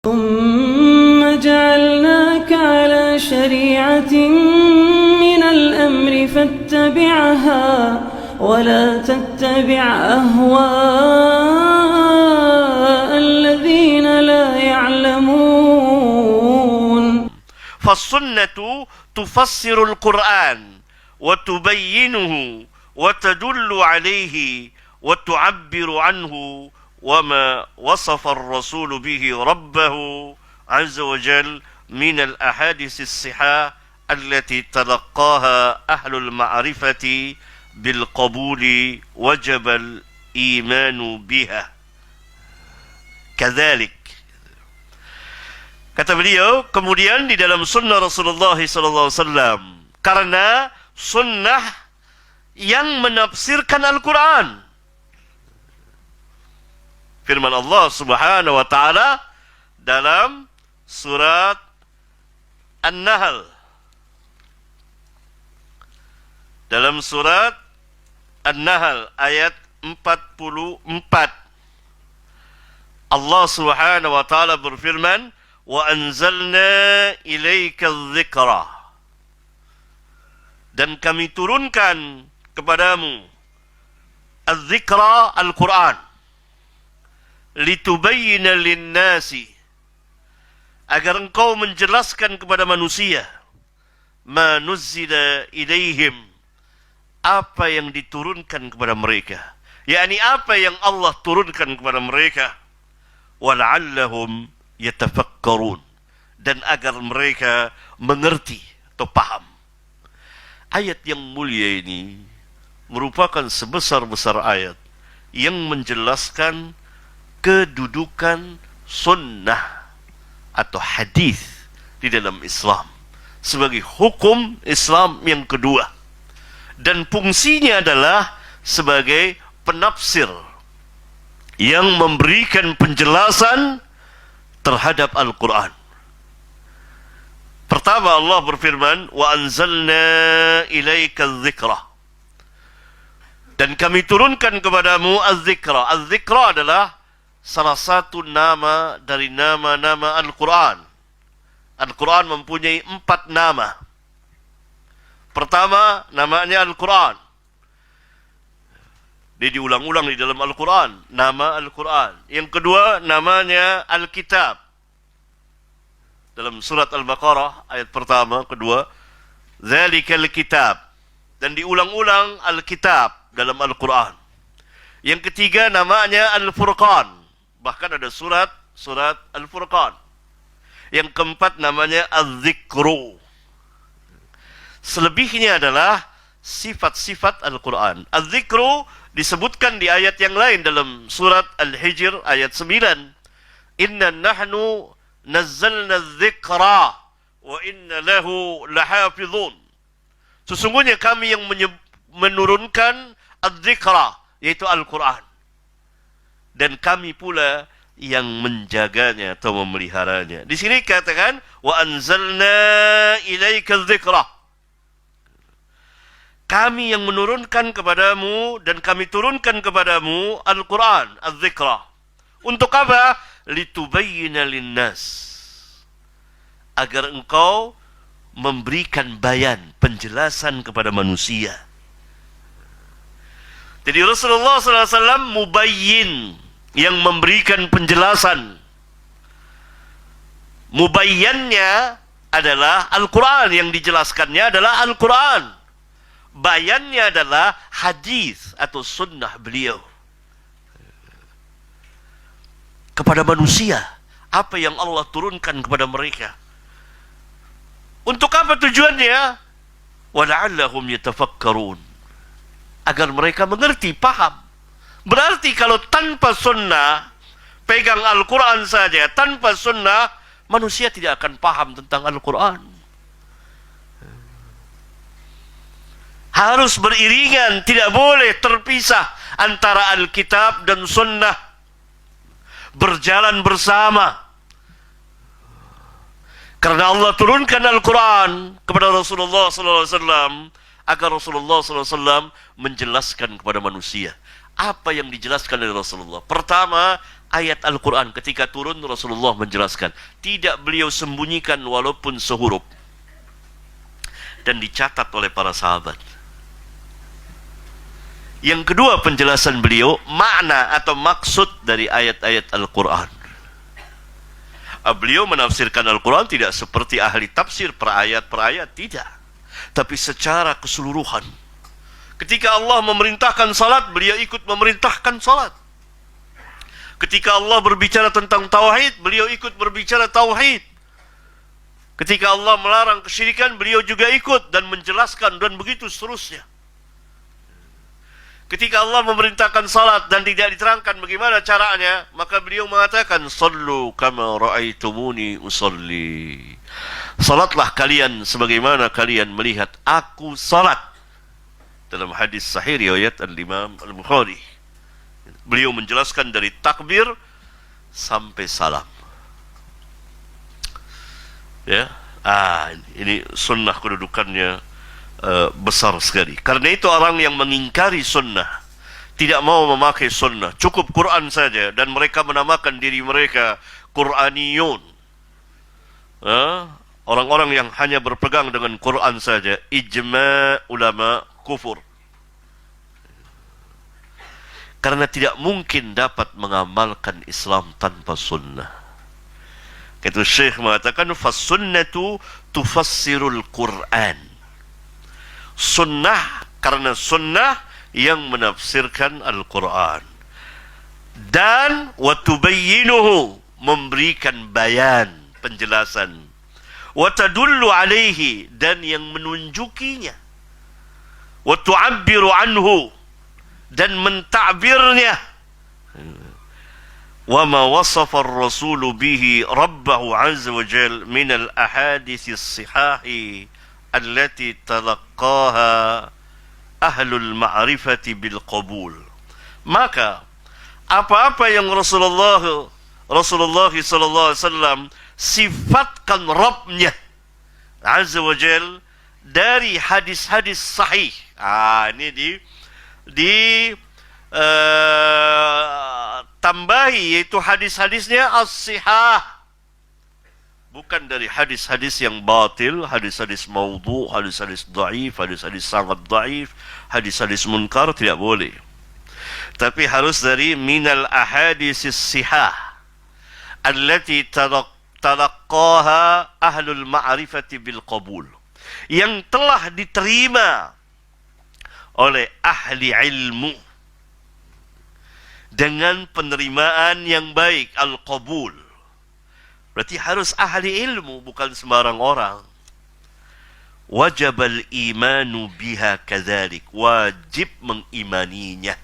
ثم جعلناك على شريعة من الأمر فاتبعها ولا تتبع أهواء الذين لا يعلمون. فالسنة تفسر القرآن وتبينه وتدل عليه وتعبر عنه وما وصف الرسول به ربه عز وجل من الأحاديث الصحاح التي تلقاها أهل المعرفة بالقبول وجب الإيمان بها كذلك. Kata beliau, kemudian di dalam sunnah Rasulullah SAW, karena sunnah yang menafsirkan Al-Quran. Firman Allah Subhanahu wa Ta'ala dalam surat An-Nahl. Dalam surat An-Nahl ayat 44. Allah Subhanahu wa Ta'ala berfirman, wa anzalna ilaika dzikra, dan kami turunkan kepadamu az-dzikra, Al-Quran, litubayyina lin-nasi, agar engkau menjelaskan kepada manusia ma nuzzila ilaihim, apa yang diturunkan kepada mereka, yakni apa yang Allah turunkan kepada mereka, wala'allahum yatafakkarun, dan agar mereka mengerti atau paham. Ayat yang mulia ini merupakan sebesar-besar ayat yang menjelaskan kedudukan sunnah atau hadis di dalam Islam sebagai hukum Islam yang kedua, dan fungsinya adalah sebagai penafsir yang memberikan penjelasan terhadap Al-Quran. Pertama, Allah berfirman, wa anzalna ilaika dzikra, dan kami turunkan kepadamu az-dzikra. Az-dzikra adalah salah satu nama dari nama-nama Al-Quran. Al-Quran mempunyai 4 nama. Pertama, namanya Al-Quran. Dia diulang-ulang di dalam Al-Quran, nama Al-Quran. Yang kedua, namanya Al-Kitab. Dalam surat Al-Baqarah, ayat pertama, kedua, Zalikal Kitab. Dan diulang-ulang Al-Kitab dalam Al-Quran. Yang ketiga, namanya Al-Furqan. Bahkan ada surat Al-Furqan. Yang keempat, namanya Az-Zikru. Selebihnya adalah sifat-sifat Al-Quran. Az-Zikru disebutkan di ayat yang lain dalam surat Al-Hijr ayat 9. Inna nahnu nazzalna dzikra wa inna lahu lahafizun. Sesungguhnya kami yang menurunkan az-dzikra, yaitu Al-Quran, dan kami pula yang menjaganya atau memeliharanya. Di sini katakan wa anzalna ilaika dzikra. Kami yang menurunkan kepadamu, dan kami turunkan kepadamu Al-Quran, Az-Zikra. Untuk apa? Litubayyina linnas, agar engkau memberikan bayan, penjelasan kepada manusia. Jadi Rasulullah SAW mubayyin, yang memberikan penjelasan. Mubayyannya adalah Al-Quran, yang dijelaskannya adalah Al-Quran. Bayannya adalah hadis atau sunnah beliau kepada manusia, apa yang Allah turunkan kepada mereka. Untuk apa tujuannya? Wala'allahum yatafakkarun, agar mereka mengerti, paham. Berarti kalau tanpa sunnah, pegang Al-Quran saja, tanpa sunnah, manusia tidak akan paham tentang Al-Quran. Harus beriringan, tidak boleh terpisah antara Alkitab dan Sunnah, berjalan bersama. Karena Allah turunkan Al-Quran kepada Rasulullah SAW agar Rasulullah SAW menjelaskan kepada manusia. Apa yang dijelaskan oleh Rasulullah? Pertama, ayat Al-Quran ketika turun Rasulullah menjelaskan. Tidak beliau sembunyikan walaupun sehuruf. Dan dicatat oleh para sahabat. Yang kedua penjelasan beliau, makna atau maksud dari ayat-ayat Al-Quran. Beliau menafsirkan Al-Quran tidak seperti ahli tafsir per ayat, tidak. Tapi secara keseluruhan. Ketika Allah memerintahkan salat, beliau ikut memerintahkan salat. Ketika Allah berbicara tentang tauhid, beliau ikut berbicara tauhid. Ketika Allah melarang kesyirikan, beliau juga ikut dan menjelaskan, dan begitu seterusnya. Ketika Allah memerintahkan salat dan tidak diterangkan bagaimana caranya, maka beliau mengatakan, "Sallu kama ra'aitumuni usalli." Salatlah kalian sebagaimana kalian melihat aku salat. Dalam hadis sahih riwayat Al-Imam Al-Bukhari. Beliau menjelaskan dari takbir sampai salam. Ya, ini sunnah kedudukannya besar sekali. Karena itu orang yang mengingkari sunnah, tidak mau memakai sunnah, cukup Quran saja, dan mereka menamakan diri mereka Quraniyun, orang-orang yang hanya berpegang dengan Quran saja, ijma' ulama kufur. Karena tidak mungkin dapat mengamalkan Islam tanpa sunnah. Itu Syekh mengatakan, "Fas-sunnatu tufassirul Qur'an." Sunnah, karena sunnah yang menafsirkan Al-Quran. Dan watubayyinuhu, memberikan bayan, penjelasan. Watadullu alaihi, dan yang menunjukinya. Watu'abbiru anhu, dan mentakbirnya. Wama wasafa ar-rasulu bihi rabbahu azza wa jal min al-ahadithis sihahi allati talaqqaha ahlul ma'rifati bil qabul. Maka apa-apa yang Rasulullah sallallahu alaihi wasallam sifatkan Rabbnya azza wa jal dari hadis-hadis sahih. Ini tambahi, yaitu hadis-hadisnya as-sihah, bukan dari hadis-hadis yang batil, hadis-hadis maudhu, hadis-hadis dhaif, hadis-hadis sangat dhaif, hadis-hadis munkar, tidak boleh. Tapi harus dari minal ahadisis sihah allati talaqqaha ahlul ma'rifati bil qabul, yang telah diterima oleh ahli ilmu dengan penerimaan yang baik, al-qabul. Berarti harus ahli ilmu, bukan sembarang orang. Wajib al-imanu biha kadzalik, wajib mengimaninya.